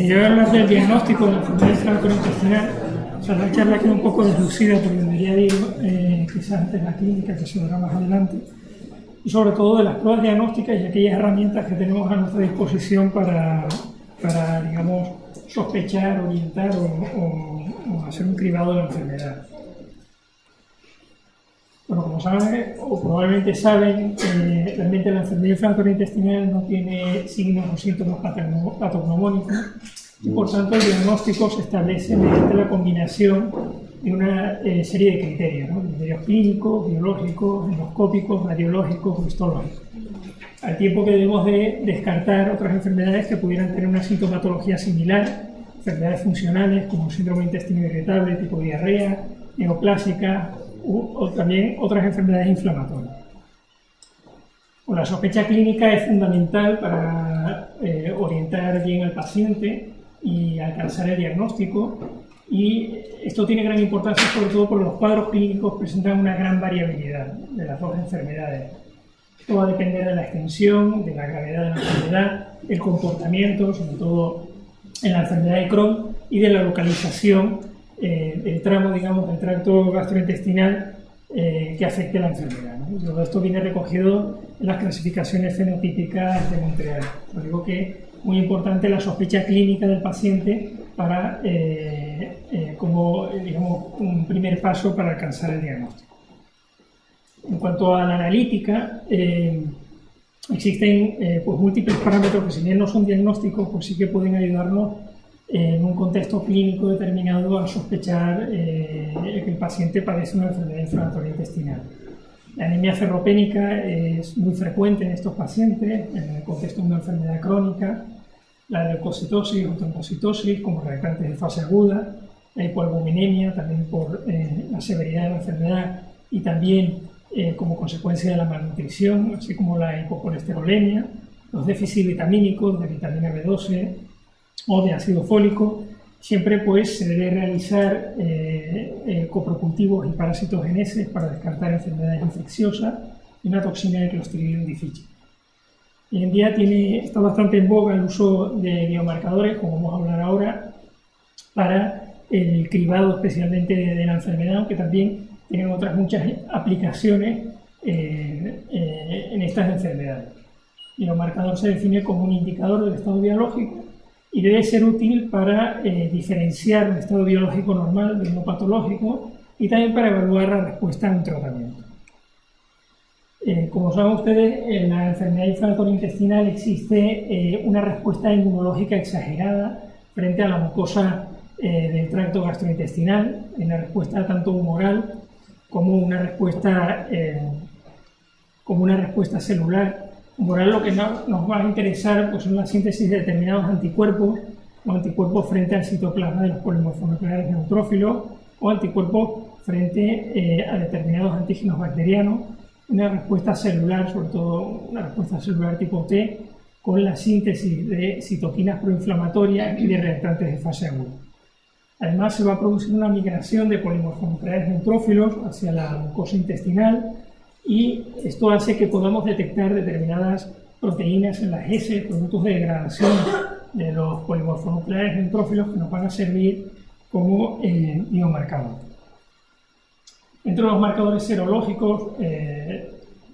yo voy a hablar del diagnóstico de la enfermedad inflamatoria-intestinal. O sea, la charla queda un poco deslucida porque debería ir quizás antes la clínica, que se verá más adelante. Y sobre todo de las pruebas diagnósticas y aquellas herramientas que tenemos a nuestra disposición para digamos, sospechar, orientar o hacer un cribado de la enfermedad. Bueno, como saben, o probablemente saben, realmente la enfermedad inflamatoria intestinal no tiene signos o síntomas patognomónicos y por tanto el diagnóstico se establece mediante la combinación de una serie de criterios, ¿no? Criterios clínicos, biológicos, endoscópicos, radiológicos o histológicos. Al tiempo que debemos de descartar otras enfermedades que pudieran tener una sintomatología similar, enfermedades funcionales como síndrome de intestino irritable, tipo diarrea, neoplásica, o también otras enfermedades inflamatorias. La sospecha clínica es fundamental para orientar bien al paciente y alcanzar el diagnóstico, y esto tiene gran importancia sobre todo porque los cuadros clínicos presentan una gran variabilidad de las dos enfermedades. Esto va a depender de la extensión, de la gravedad de la enfermedad, el comportamiento, sobre todo en la enfermedad de Crohn, y de la localización del tramo, digamos, del tracto gastrointestinal que afecte la enfermedad, ¿no? Todo esto viene recogido en las clasificaciones fenotípicas de Montreal. Os digo que es muy importante la sospecha clínica del paciente para, como digamos, un primer paso para alcanzar el diagnóstico. En cuanto a la analítica, existen pues, múltiples parámetros que, si bien no son diagnósticos, pues sí que pueden ayudarnos en un contexto clínico determinado a sospechar que el paciente padece una enfermedad inflamatoria intestinal. La anemia ferropénica es muy frecuente en estos pacientes en el contexto de una enfermedad crónica. La leucocitosis o trombocitosis como reactantes de fase aguda, la hipoalbuminemia también por la severidad de la enfermedad y también como consecuencia de la malnutrición, así como la hipocolesterolemia, los déficits vitamínicos de vitamina B12 o de ácido fólico. Siempre pues se debe realizar coprocultivos y parasitogenesis para descartar enfermedades infecciosas y una toxina de Clostridium difficile. Hoy en día está bastante en boga el uso de biomarcadores, como vamos a hablar ahora, para el cribado especialmente de la enfermedad, aunque también tienen otras muchas aplicaciones en estas enfermedades. El biomarcador se define como un indicador del estado biológico y debe ser útil para diferenciar un estado biológico normal de uno patológico y también para evaluar la respuesta a un tratamiento. Como saben ustedes, en la enfermedad inflamatoria intestinal existe una respuesta inmunológica exagerada frente a la mucosa del tracto gastrointestinal, una respuesta tanto humoral como una respuesta celular. Humoral, lo que nos va a interesar pues, son la síntesis de determinados anticuerpos o anticuerpos frente al citoplasma de los polimorfonucleares neutrófilos o anticuerpos frente a determinados antígenos bacterianos. Una respuesta celular, sobre todo una respuesta celular tipo T, con la síntesis de citoquinas proinflamatorias y de reactantes de fase aguda. Además, se va a producir una migración de polimorfonucleares neutrófilos hacia la mucosa intestinal, y esto hace que podamos detectar determinadas proteínas en las heces, productos de degradación de los polimorfonucleares neutrófilos que nos van a servir como biomarcador. Dentro de los marcadores serológicos,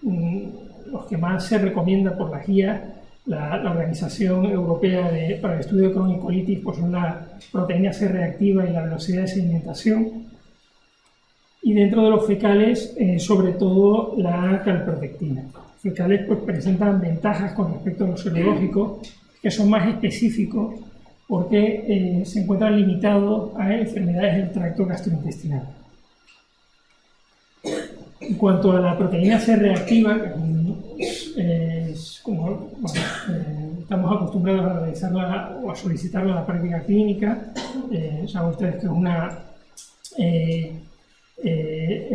los que más se recomienda por la guía, la Organización Europea para el Estudio de Crohn y Colitis, pues son la proteína C reactiva y la velocidad de sedimentación. Y dentro de los fecales, sobre todo la calprotectina. Los fecales pues, presentan ventajas con respecto a los serológicos, que son más específicos porque se encuentran limitados a enfermedades del tracto gastrointestinal. En cuanto a la proteína C reactiva, es como estamos acostumbrados a realizarla o a solicitarla en la práctica clínica, saben ustedes que es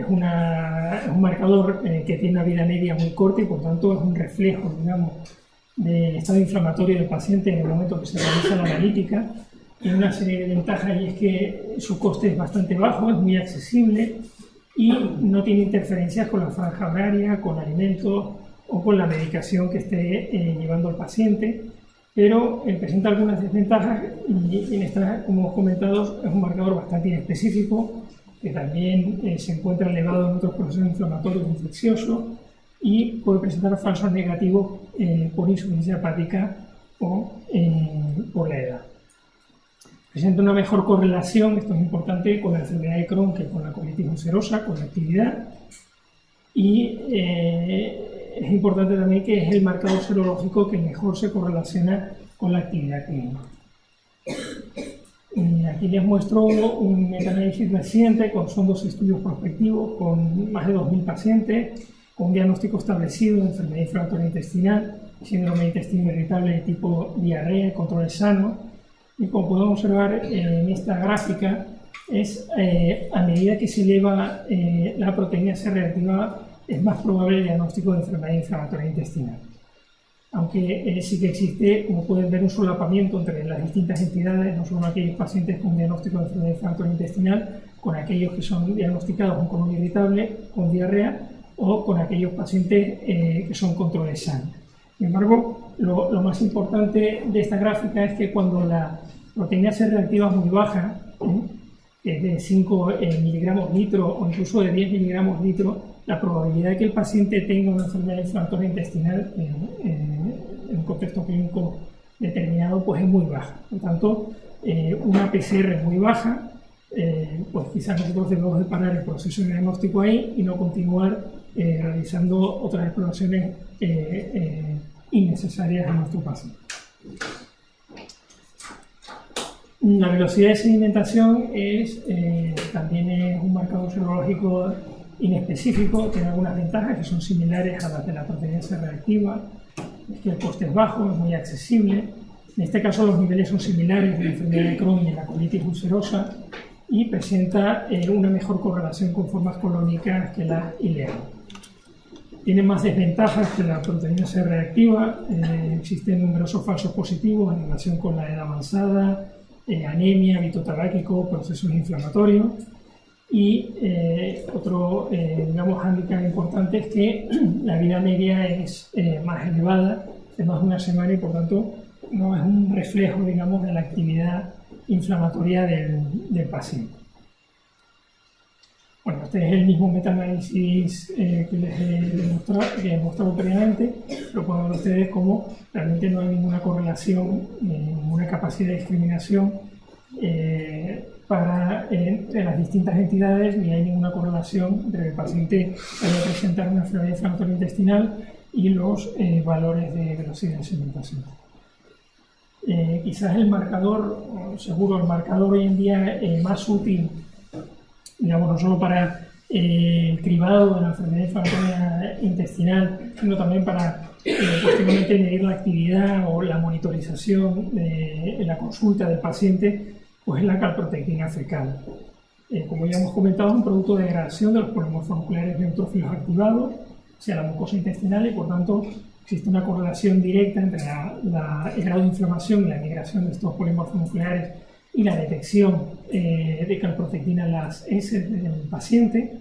un marcador que tiene una vida media muy corta y por tanto es un reflejo, digamos, del estado inflamatorio del paciente en el momento que se realiza la analítica. Tiene una serie de ventajas y es que su coste es bastante bajo, es muy accesible y no tiene interferencias con la franja horaria, con alimentos o con la medicación que esté llevando el paciente. pero presenta algunas desventajas y en esta, como hemos comentado, es un marcador bastante inespecífico, que también se encuentra elevado en otros procesos inflamatorios infecciosos y puede presentar falsos negativos por insuficiencia hepática o por la edad. Presenta una mejor correlación, esto es importante, con la enfermedad de Crohn que con la colitis ulcerosa, con la actividad. Y es importante también que es el marcador serológico que mejor se correlaciona con la actividad clínica. Aquí les muestro un metaanálisis reciente, son 2 estudios prospectivos con más de 2.000 pacientes, con un diagnóstico establecido de enfermedad inflamatoria intestinal, síndrome de intestino irritable de tipo diarrea, controles sanos. Y como podemos observar en esta gráfica, a medida que se eleva la proteína C reactiva, es más probable el diagnóstico de enfermedad inflamatoria intestinal. Aunque sí que existe, como pueden ver, un solapamiento entre las distintas entidades, no solo aquellos pacientes con diagnóstico de enfermedad inflamatoria intestinal, con aquellos que son diagnosticados con colon irritable, con diarrea, o con aquellos pacientes que son controles sanos. Sin embargo, lo más importante de esta gráfica es que cuando la proteína C reactiva es muy baja, que es de 5 miligramos litro o incluso de 10 miligramos litro, la probabilidad de que el paciente tenga una enfermedad inflamatoria intestinal en un contexto clínico determinado pues es muy baja. Por lo tanto, una PCR muy baja, pues quizás nosotros debemos de parar el proceso de diagnóstico ahí y no continuar realizando otras exploraciones innecesarias a nuestro paciente. La velocidad de sedimentación también es un marcador serológico inespecífico, tiene algunas ventajas que son similares a las de la proteína C reactiva, es que el coste es bajo, es muy accesible. En este caso los niveles son similares en la enfermedad de Crohn y en la colitis ulcerosa y presenta una mejor correlación con formas colónicas que la ileal. Tiene más desventajas que la proteína C reactiva, existen numerosos falsos positivos en relación con la edad avanzada, anemia, hábito tabáquico, procesos inflamatorios. Y otro, digamos, hándicap importante es que la vida media es más elevada, de más de una semana y por tanto no es un reflejo, digamos, de la actividad inflamatoria del paciente. Bueno, este es el mismo metaanálisis que les he mostrado previamente, pero pueden ver ustedes cómo realmente no hay ninguna correlación, ninguna capacidad de discriminación entre las distintas entidades, ni hay ninguna correlación entre el paciente que vaya a presentar una enfermedad inflamatoria intestinal y los valores de velocidad de sedimentación. Quizás el marcador, seguro el marcador hoy en día más útil, digamos, no solo para el cribado de la enfermedad inflamatoria intestinal, sino también para posteriormente medir la actividad o la monitorización en la consulta del paciente, pues es la calprotectina fecal. Como ya hemos comentado, es un producto de degradación de los polimorfos nucleares neutrófilos activados hacia la mucosa intestinal y por tanto existe una correlación directa entre el grado de inflamación y la migración de estos polimorfos nucleares y la detección de calprotectina en las heces del paciente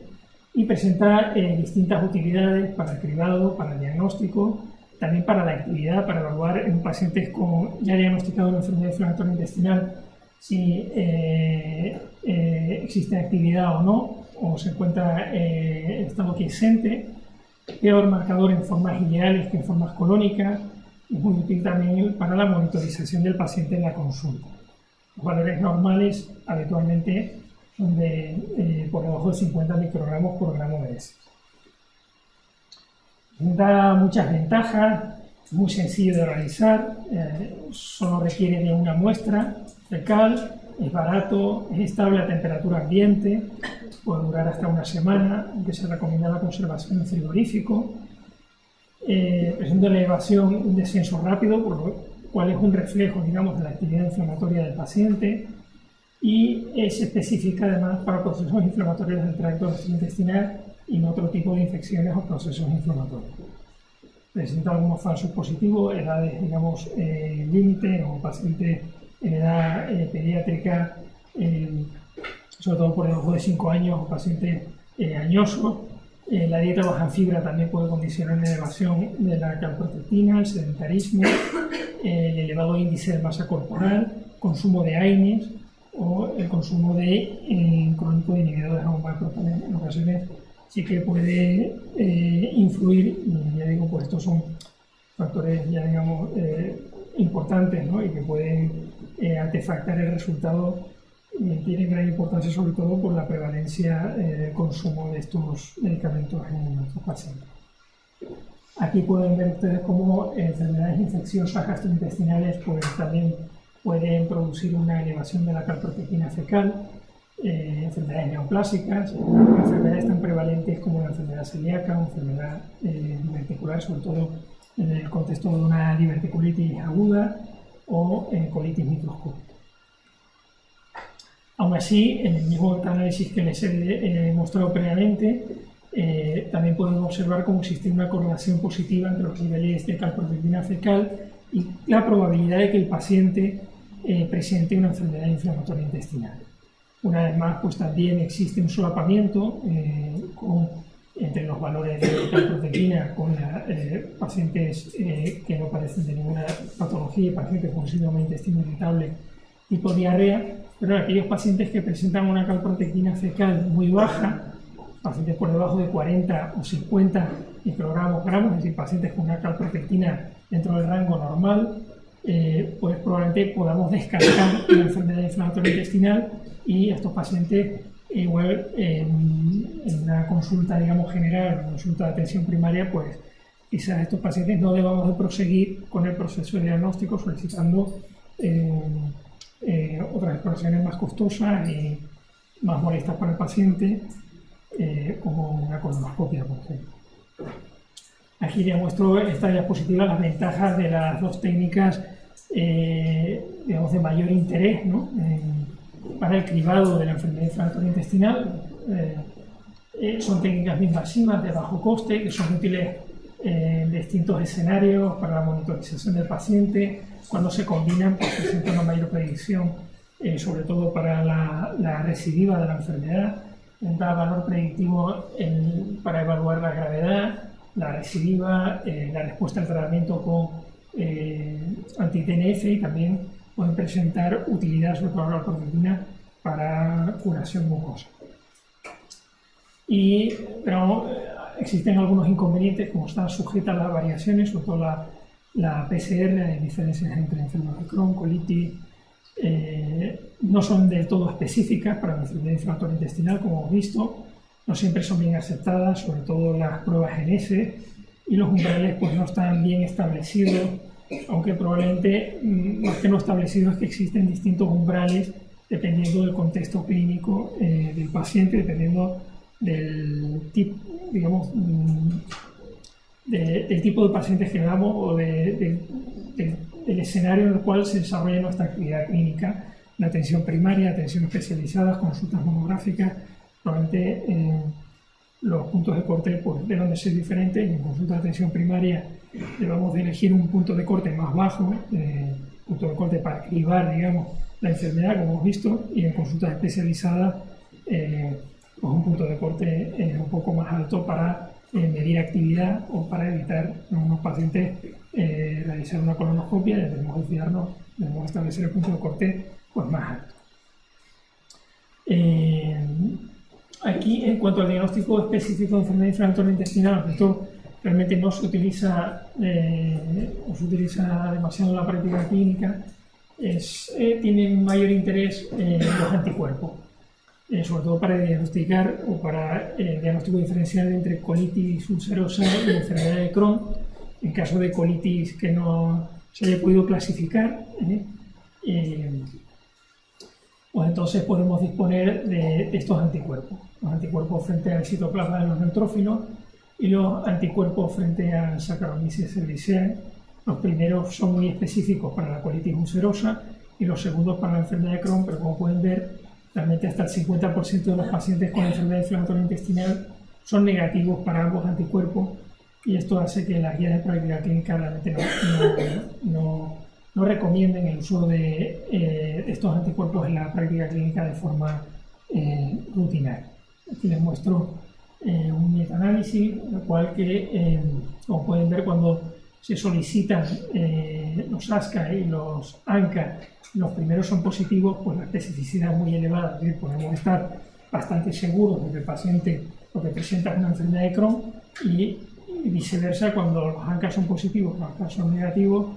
y presenta distintas utilidades para el cribado, para el diagnóstico, también para la actividad, para evaluar en pacientes ya diagnosticados de enfermedad inflamatoria intestinal si existe actividad o no, o se encuentra en estado quiescente. Peor marcador en formas ileales que en formas colónicas. Es muy útil también para la monitorización del paciente en la consulta. Los valores normales habitualmente son por debajo de 50 microgramos por gramo de heces. Da muchas ventajas, es muy sencillo de realizar, solo requiere de una muestra fecal, es barato, es estable a temperatura ambiente, puede durar hasta una semana, aunque se recomienda la conservación en frigorífico. Presenta elevación, un descenso rápido, por lo cual es un reflejo, digamos, de la actividad inflamatoria del paciente y es específica además para procesos inflamatorios del tracto gastrointestinal y no otro tipo de infecciones o procesos inflamatorios. Presenta algunos falsos positivos, edades, digamos, límite o pacientes en edad pediátrica, sobre todo por debajo de 5 años o pacientes añosos, La dieta baja en fibra también puede condicionar la elevación de la calprotectina, el sedentarismo, el elevado índice de masa corporal, consumo de AINES o el consumo de crónico de inhibidores de bomba de protones. En ocasiones sí que puede influir, y ya digo, pues estos son factores ya digamos importantes, ¿no? Y que pueden artefactar el resultado. Tiene gran importancia sobre todo por la prevalencia del consumo de estos medicamentos en nuestros pacientes. Aquí pueden ver ustedes cómo enfermedades infecciosas gastrointestinales pues, también pueden producir una elevación de la calprotectina fecal, enfermedades neoplásicas, enfermedades tan prevalentes como la enfermedad celíaca o enfermedad diverticular, sobre todo en el contexto de una diverticulitis aguda o colitis microscópica. Aún así, en el mismo análisis que les he mostrado previamente, también podemos observar cómo existe una correlación positiva entre los niveles de calprotectina fecal y la probabilidad de que el paciente presente una enfermedad inflamatoria intestinal. Una vez más, pues también existe un solapamiento entre los valores de calprotectina con pacientes que no padecen de ninguna patología y pacientes con síndrome de intestino irritable tipo diarrea, pero en aquellos pacientes que presentan una calprotectina fecal muy baja, pacientes por debajo de 40 o 50 microgramos gramos, es decir, pacientes con una calprotectina dentro del rango normal, pues probablemente podamos descartar una enfermedad inflamatoria intestinal y estos pacientes igual en una consulta digamos general, una consulta de atención primaria, pues quizás estos pacientes no debamos de proseguir con el proceso de diagnóstico solicitando otras exploraciones más costosas y más molestas para el paciente, como una colonoscopia, por ejemplo. Aquí les muestro esta diapositiva las ventajas de las dos técnicas digamos, de mayor interés, ¿no? Para el cribado de la enfermedad inflamatoria intestinal. Son técnicas invasivas de bajo coste que son útiles en distintos escenarios para la monitorización del paciente. Cuando se combinan, pues presentan una mayor predicción, sobre todo para la recidiva de la enfermedad. Da valor predictivo para evaluar la gravedad, la recidiva, la respuesta al tratamiento con anti-TNF, y también pueden presentar utilidad, sobre todo la calprotectina, para curación mucosa. Pero existen algunos inconvenientes, como están sujetas las variaciones, sobre todo la PCR, hay diferencias entre enfermedad de Crohn, colitis, no son del todo específicas para la enfermedad inflamatoria intestinal, como hemos visto, no siempre son bien aceptadas, sobre todo las pruebas en S, y los umbrales pues no están bien establecidos, aunque probablemente más que no establecidos es que existen distintos umbrales dependiendo del contexto clínico del paciente, dependiendo del tipo, digamos, del tipo de pacientes que damos o del escenario en el cual se desarrolla nuestra actividad clínica, la atención primaria, atención especializada, consultas monográficas. Probablemente los puntos de corte pues, deben de ser diferentes, y en consulta de atención primaria debemos de elegir un punto de corte más bajo, punto de corte para cribar, digamos, la enfermedad, como hemos visto, y en consultas especializadas pues un punto de corte un poco más alto para medir actividad o para evitar en unos pacientes realizar una colonoscopia, y debemos fijarnos, debemos establecer el punto de corte pues, más alto. Aquí, en cuanto al diagnóstico específico de enfermedad inflamatoria intestinal, esto realmente no se utiliza, demasiado en la práctica clínica, tiene mayor interés los anticuerpos, sobre todo para diagnosticar o para diagnóstico diferencial entre colitis ulcerosa y enfermedad de Crohn. En caso de colitis que no se haya podido clasificar, pues entonces podemos disponer de estos anticuerpos. Los anticuerpos frente al citoplasma de los neutrófilos y los anticuerpos frente a Saccharomyces cerevisiae. Los primeros son muy específicos para la colitis ulcerosa y los segundos para la enfermedad de Crohn, pero como pueden ver, realmente hasta el 50% de los pacientes con enfermedad inflamatoria intestinal son negativos para ambos anticuerpos, y esto hace que las guías de práctica clínica realmente no recomienden el uso de estos anticuerpos en la práctica clínica de forma rutinaria. Aquí les muestro un metaanálisis, en el cual como pueden ver, cuando se solicitan los ASCA y los ANCA, los primeros son positivos, pues la especificidad es muy elevada, es decir, podemos estar bastante seguros de que el paciente lo que presenta es una enfermedad de Crohn, y viceversa, cuando los ANCA son positivos, los ASCA son negativos,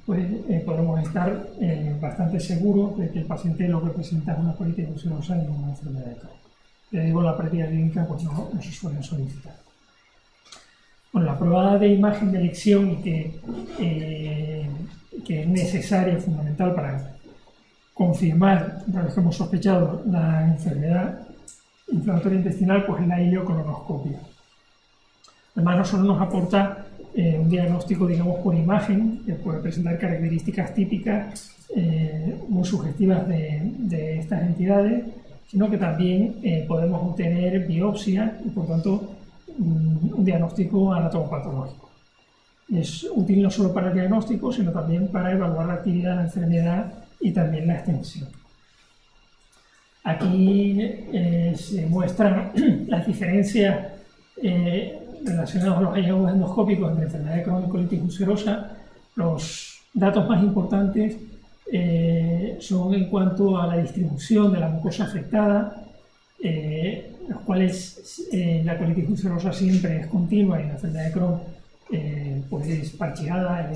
pues podemos estar bastante seguros de que el paciente lo que presenta es una colitis ulcerosa y no una enfermedad de Crohn. Ya digo, la práctica clínica pues no se suele solicitar. Bueno, la prueba de imagen de elección, y que es necesaria, fundamental para confirmar, una vez que hemos sospechado la enfermedad inflamatoria intestinal, pues es la ileocolonoscopia. Además, no solo nos aporta un diagnóstico, digamos, por imagen, que puede presentar características típicas muy sugestivas de estas entidades, sino que también podemos obtener biopsia y, por tanto, un diagnóstico anatomopatológico. Es útil no solo para el diagnóstico, sino también para evaluar la actividad de la enfermedad y también la extensión. Aquí se muestran las diferencias relacionadas a los hallazgos endoscópicos entre enfermedad de Crohn y colitis ulcerosa. Los datos más importantes son en cuanto a la distribución de la mucosa afectada, los cuales la colitis ulcerosa siempre es continua y la enfermedad de Crohn pues es parcheada,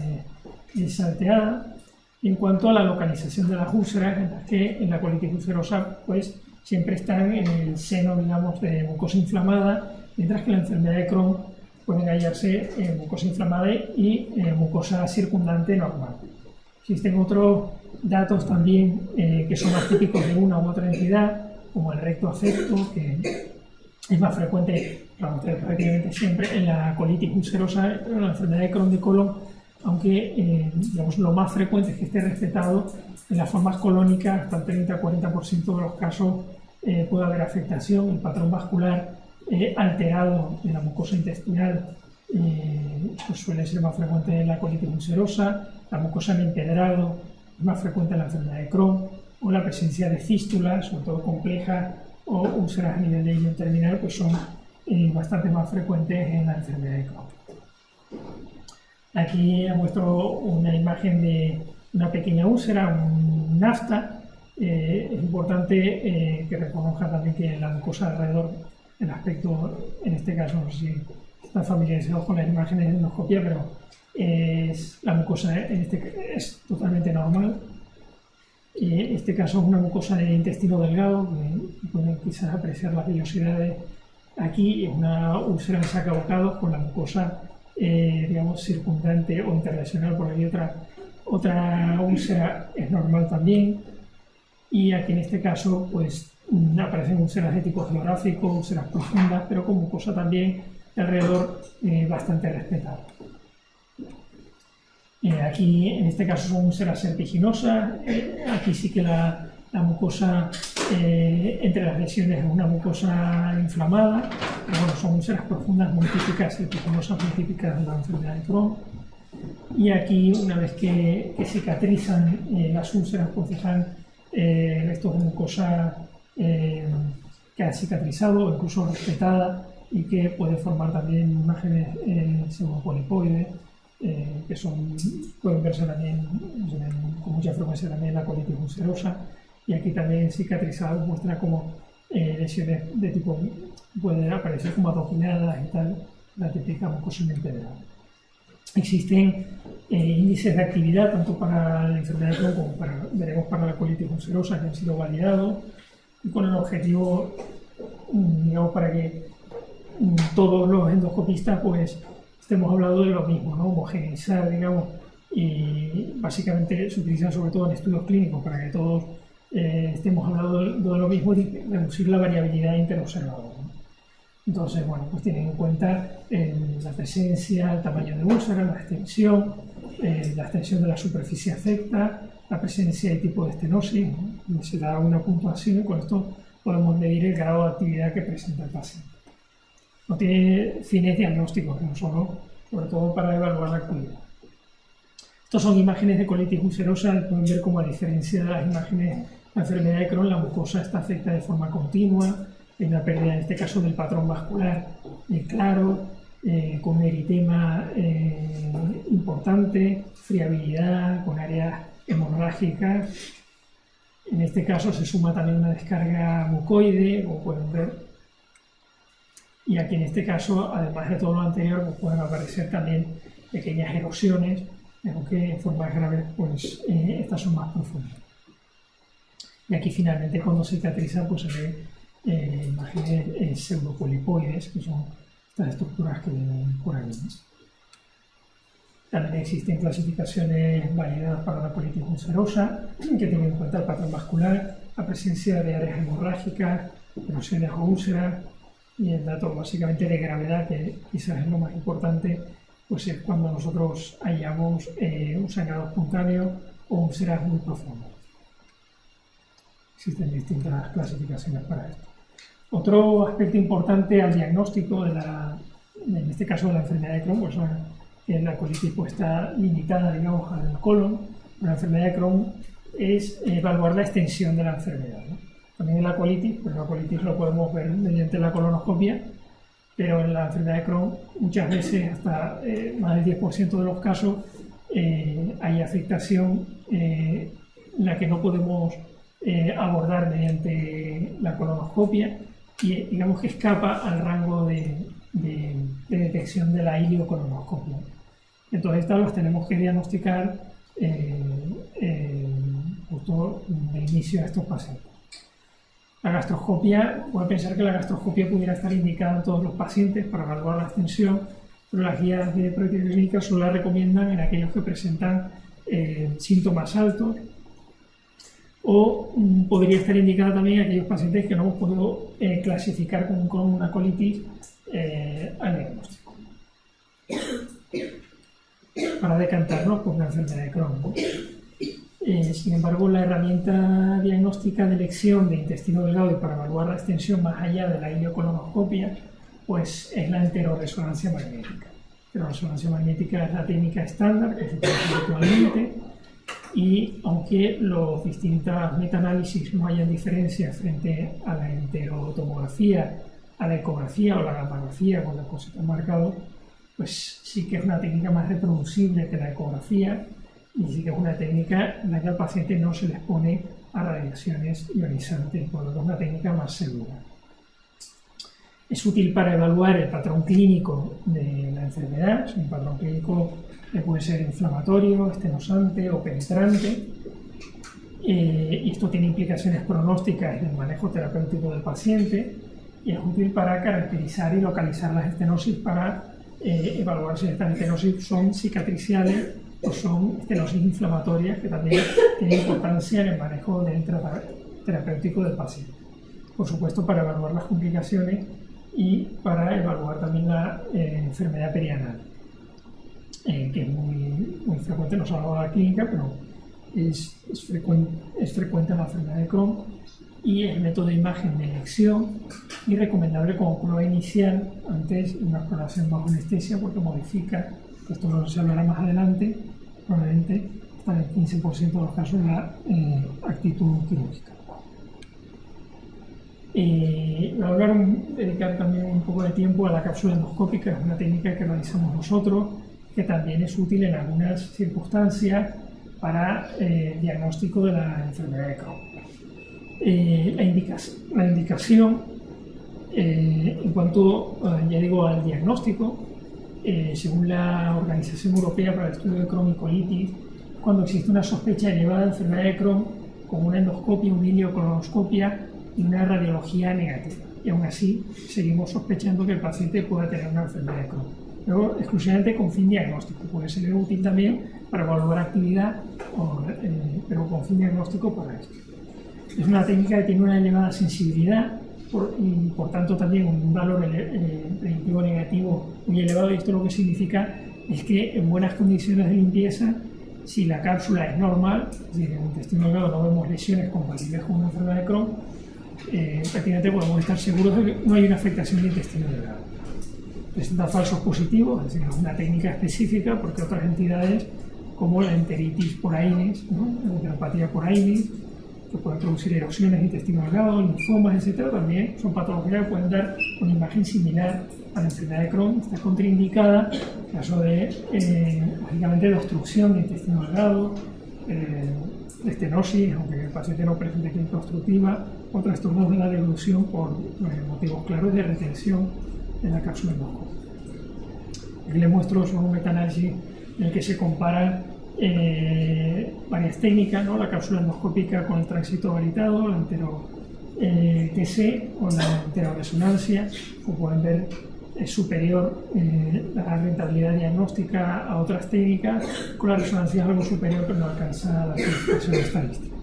es salteada. En cuanto a la localización de las úlceras, en las que en la colitis ulcerosa pues siempre están en el seno, digamos, de mucosa inflamada, mientras que en la enfermedad de Crohn pueden hallarse mucosa inflamada y mucosa circundante normal. Existen otros datos también que son más típicos de una u otra entidad, como el recto afecto, que es más frecuente prácticamente siempre en la colitis ulcerosa, en la enfermedad de Crohn de colon, aunque digamos, lo más frecuente es que esté respetado en las formas colónicas. Hasta el 30-40% de los casos puede haber afectación. El patrón vascular alterado en la mucosa intestinal pues suele ser más frecuente en la colitis ulcerosa. La mucosa en empedrado es más frecuente en la enfermedad de Crohn, o la presencia de fístulas, sobre todo complejas, o úlceras a nivel de ileum terminal, pues son bastante más frecuentes en la enfermedad de Crohn. Aquí muestro una imagen de una pequeña úlcera, un afta. Es importante que reconozca también que la mucosa alrededor, el aspecto, en este caso, no sé si están familiarizados con las imágenes de endoscopia, pero la mucosa es totalmente normal. En este caso es una mucosa de intestino delgado, que pueden quizás apreciar las vellosidades. Aquí es una úlcera en sacabocados con la mucosa digamos, circundante o interrelacional. Por aquí otra úlcera es normal también, y aquí en este caso pues aparecen úlceras de tipo geográfico, úlceras profundas, pero con mucosa también alrededor bastante respetada. Aquí en este caso son úlceras serpiginosas. Aquí sí que la mucosa entre las lesiones es una mucosa inflamada, pero bueno, son úlceras profundas muy típicas, serpiginosas muy típicas de la enfermedad de Crohn. Y aquí, una vez que cicatrizan las úlceras, pues dejan restos de mucosa que ha cicatrizado o incluso respetada, y que puede formar también imágenes pseudopolipoides, que pueden verse también con mucha frecuencia también en la colitis ulcerosa. Y aquí también cicatrizado muestra como lesiones de tipo, pueden aparecer como adoquinadas y tal, la típica mucosa empedrada. Existen índices de actividad tanto para la enfermedad de Crohn como veremos para la colitis ulcerosa, que han sido validados, y con el objetivo, digamos, para que todos los endoscopistas pues estemos hablando de lo mismo, ¿no? Homogeneizar, digamos, y básicamente se utilizan sobre todo en estudios clínicos para que todos estemos hablando de lo mismo y reducir la variabilidad interobservadora, ¿no? Entonces, bueno, pues tienen en cuenta la presencia, el tamaño de úlcera, la extensión de la superficie afecta, la presencia y tipo de estenosis, ¿no? Se da una puntuación y con esto podemos medir el grado de actividad que presenta el paciente. No tiene fines diagnósticos, no solo, sobre todo para evaluar la actividad. Estas son imágenes de colitis ulcerosa. Pueden ver cómo, a diferencia de las imágenes de la enfermedad de Crohn, la mucosa está afectada de forma continua, hay una pérdida en este caso del patrón vascular claro, con un eritema importante, friabilidad, con áreas hemorrágicas. En este caso se suma también una descarga mucoide, como pueden ver. Y aquí en este caso, además de todo lo anterior, pues pueden aparecer también pequeñas erosiones, aunque en formas graves pues estas son más profundas. Y aquí finalmente cuando cicatriza pues se ve imágenes pseudopolipoides, que son estas estructuras que ven por aquí. También existen clasificaciones validadas para la colitis ulcerosa, que tienen en cuenta el patrón vascular, la presencia de áreas hemorrágicas, erosiones o úlceras, y el dato básicamente de gravedad, que quizás es lo más importante, pues es cuando nosotros hallamos un sangrado espontáneo o úlceras muy profundas. Existen distintas clasificaciones para esto. Otro aspecto importante al diagnóstico en este caso de la enfermedad de Crohn, pues que la colitis pues, está limitada, digamos, al colon. La enfermedad de Crohn es evaluar la extensión de la enfermedad, ¿no? También en la colitis, pues la colitis lo podemos ver mediante la colonoscopia, pero en la enfermedad de Crohn muchas veces, hasta más del 10% de los casos, hay afectación en la que no podemos abordar mediante la colonoscopia y digamos que escapa al rango de detección de la ileocolonoscopia. Entonces estas las tenemos que diagnosticar justo de inicio a estos pacientes. La gastroscopia, puede pensar que la gastroscopia pudiera estar indicada en todos los pacientes para evaluar la extensión, pero las guías de práctica clínica solo la recomiendan en aquellos que presentan síntomas altos, o podría estar indicada también en aquellos pacientes que no hemos podido clasificar con una colitis al diagnóstico. Para decantarnos por una enfermedad de Crohn, ¿no? Sin embargo, la herramienta diagnóstica de elección de intestino delgado y para evaluar la extensión más allá de la ileocolonoscopia, pues es la enteroresonancia magnética. La resonancia magnética es la técnica estándar que se utiliza actualmente, y aunque los distintos metaanálisis no hayan diferencias frente a la enterotomografía, a la ecografía o la gammagrafía con la cosita marcado, pues sí que es una técnica más reproducible que la ecografía, y sí que es una técnica en la que al paciente no se le expone a radiaciones ionizantes, por lo que es una técnica más segura. Es útil para evaluar el patrón clínico de la enfermedad. Un patrón clínico que puede ser inflamatorio, estenosante o penetrante. Y esto tiene implicaciones pronósticas en el manejo terapéutico del paciente, y es útil para caracterizar y localizar las estenosis para evaluar si estas estenosis son cicatriciales o son estenosis inflamatorias, que también tienen importancia en el manejo del terapéutico del paciente. Por supuesto, para evaluar las complicaciones y para evaluar también la enfermedad perianal, que es muy frecuente, no solo en la clínica, pero es frecuente en la enfermedad de Crohn, y el método de imagen de elección y recomendable como prueba inicial antes de una exploración bajo anestesia, porque modifica, esto se hablará más adelante, probablemente hasta en el 15% de los casos la actitud quirúrgica. Voy a dedicar también un poco de tiempo a la cápsula endoscópica. Es una técnica que realizamos nosotros, que también es útil en algunas circunstancias para el diagnóstico de la enfermedad de Crohn. La indicación en cuanto, ya digo, al diagnóstico, según la Organización Europea para el Estudio de Crohn y Colitis, cuando existe una sospecha elevada de enfermedad de Crohn, con una endoscopia, una ileocolonoscopia y una radiología negativa. Y aún así, seguimos sospechando que el paciente pueda tener una enfermedad de Crohn. Pero exclusivamente con fin diagnóstico. Puede ser útil también para evaluar actividad, pero con fin diagnóstico para esto. Es una técnica que tiene una elevada sensibilidad y por tanto también un valor predictivo negativo muy elevado, y esto lo que significa es que en buenas condiciones de limpieza, si la cápsula es normal, es decir, en el intestino delgado no vemos lesiones compatibles con una enfermedad de Crohn, prácticamente podemos estar seguros de que no hay una afectación del intestino delgado. Presenta falsos positivos, es decir, es una técnica específica, porque otras entidades como la enteritis por Aedes, ¿no? La enteropatía por Aedes, que pueden producir erosiones de intestino delgado, linfomas, etc. También son patologías que pueden dar una imagen similar a la enfermedad de Crohn. Está contraindicada en caso de, lógicamente, de obstrucción de intestino delgado, de estenosis, aunque el paciente no presente clínica obstructiva, o trastornos de la deglución por motivos claros de retención de la cápsula endoscópica. Aquí les muestro solo un metaanálisis en el que se comparan varias técnicas, ¿no? La cápsula endoscópica con el tránsito valitado, la entero-TC o la enteroresonancia. Como pueden ver, es superior la rentabilidad diagnóstica a otras técnicas, con la resonancia es algo superior, pero no alcanza la significación estadística.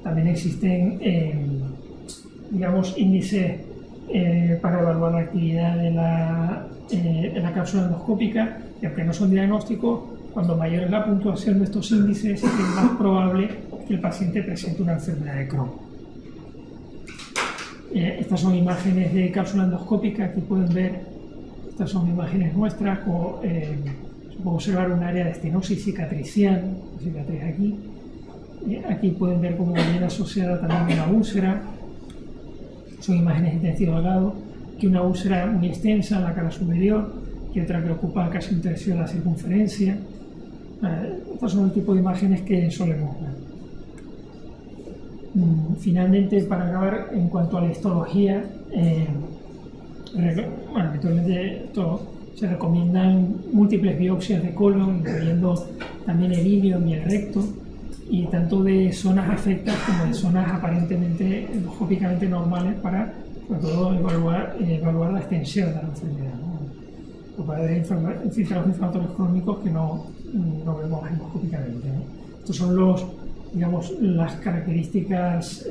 También existen, digamos, índices para evaluar la actividad de la cápsula endoscópica, y aunque no son diagnósticos, cuando mayor es la puntuación de estos índices, es más probable que el paciente presente una enfermedad de Crohn. Estas son imágenes de cápsula endoscópica. Aquí pueden ver, estas son imágenes nuestras, se puede observar un área de estenosis cicatricial, cicatriz aquí. Aquí pueden ver cómo viene asociada también una úlcera. Son imágenes de intestino delgado, que una úlcera muy extensa en la cara superior y otra que ocupa casi un tercio de la circunferencia. Estos son el tipo de imágenes que solemos ver. Finalmente, para acabar, en cuanto a la histología, habitualmente se recomiendan múltiples biopsias de colon, incluyendo también el ilium y el recto, y tanto de zonas afectadas como de zonas aparentemente endoscópicamente normales para, sobre todo, evaluar la extensión de la enfermedad, ¿no? Para ver infiltrados inflamatorios crónicos que no vemos endoscópicamente, ¿no? Estos son las características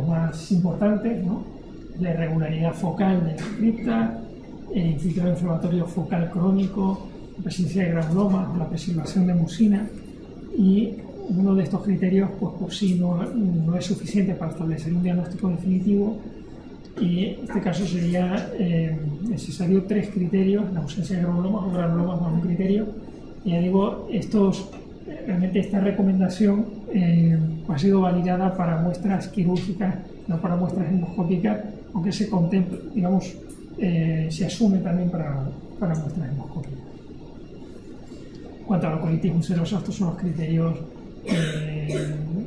más importantes, ¿no? La irregularidad focal de la cripta, el infiltrado inflamatorio focal crónico, la presencia de granulomas o la preservación de mucina, y uno de estos criterios pues por sí no es suficiente para establecer un diagnóstico definitivo, y en este caso sería necesario 3 criterios: la ausencia de granulomas o granulomas más un criterio. Y ya digo, realmente esta recomendación ha sido validada para muestras quirúrgicas, no para muestras endoscópicas, aunque se contempla, se asume también para muestras endoscópicas. En cuanto a la colitis ulcerosa, estos son los criterios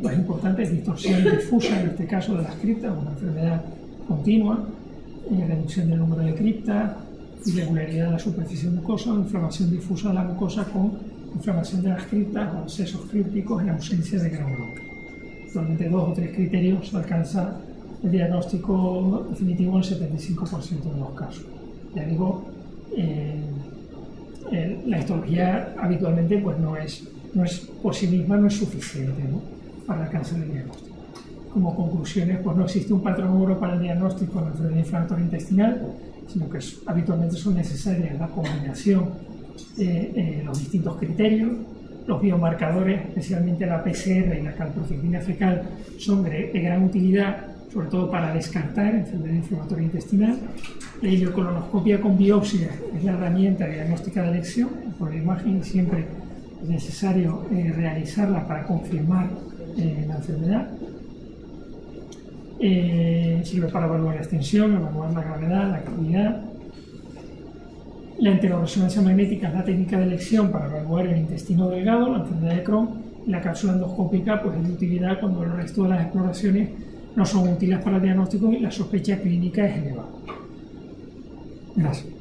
más importantes: distorsión difusa, en este caso de las criptas, una enfermedad continua, reducción del número de criptas, irregularidad de la superficie mucosa, inflamación difusa de la mucosa con inflamación de las criptas o abscesos crípticos en ausencia de granulomas. Actualmente 2 o 3 criterios alcanza el diagnóstico definitivo en el 75% de los casos. Ya digo, la histología habitualmente pues no es por sí misma, no es suficiente, ¿no?, para alcanzar el diagnóstico. Como conclusiones, pues no existe un patrón oro para el diagnóstico de la enfermedad inflamatoria intestinal, sino que habitualmente son necesarias la combinación de los distintos criterios. Los biomarcadores, especialmente la PCR y la calprotectina fecal, son de gran utilidad, sobre todo para descartar enfermedad inflamatoria intestinal. La ileocolonoscopia con biopsia es la herramienta diagnóstica de elección. Por la imagen siempre es necesario realizarla para confirmar la enfermedad. Sirve para evaluar la extensión, evaluar la gravedad, la actividad. La enteroresonancia magnética es la técnica de elección para evaluar el intestino delgado, la enfermedad de Crohn. La cápsula endoscópica pues es de utilidad cuando el resto de las exploraciones no son útiles para el diagnóstico y la sospecha clínica es elevada. Gracias.